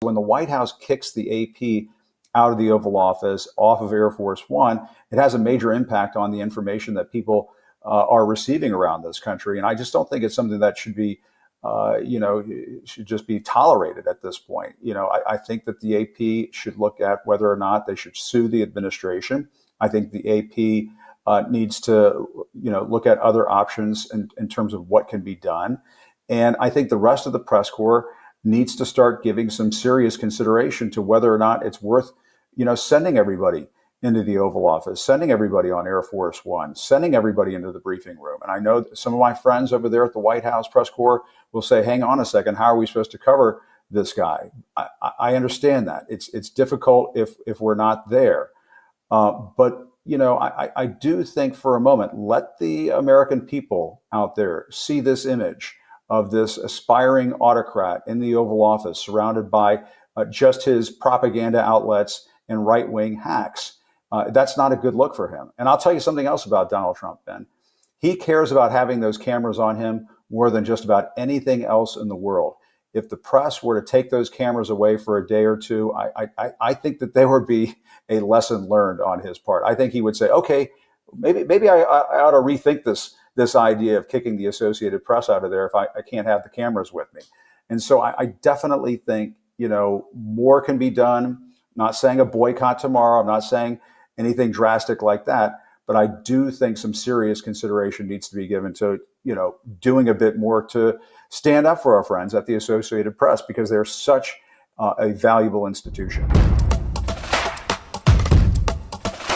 When the White House kicks the AP out of the Oval Office, off of Air Force One, it has a major impact on the information that people are receiving around this country. And I just don't think it's something that should be, should just be tolerated at this point. I think that the AP should look at whether or not they should sue the administration. I think the AP needs to, look at other options in terms of what can be done. And I think the rest of the press corps needs to start giving some serious consideration to whether or not it's worth, sending everybody into the Oval Office, sending everybody on Air Force One, sending everybody into the briefing room. And I know some of my friends over there at the White House press corps will say, hang on a second, how are we supposed to cover this guy? I understand that. It's difficult if we're not there. But I do think for a moment, let the American people out there see this image of this aspiring autocrat in the Oval Office surrounded by just his propaganda outlets and right-wing hacks. That's not a good look for him. And I'll tell you something else about Donald Trump, Ben. He cares about having those cameras on him more than just about anything else in the world. If the press were to take those cameras away for a day or two, I think that there would be a lesson learned on his part. I think he would say, okay, maybe I ought to rethink this idea of kicking the Associated Press out of there if I can't have the cameras with me. And so I definitely think, more can be done. I'm not saying a boycott tomorrow. I'm not saying anything drastic like that. But I do think some serious consideration needs to be given to, doing a bit more to stand up for our friends at the Associated Press because they're such a valuable institution.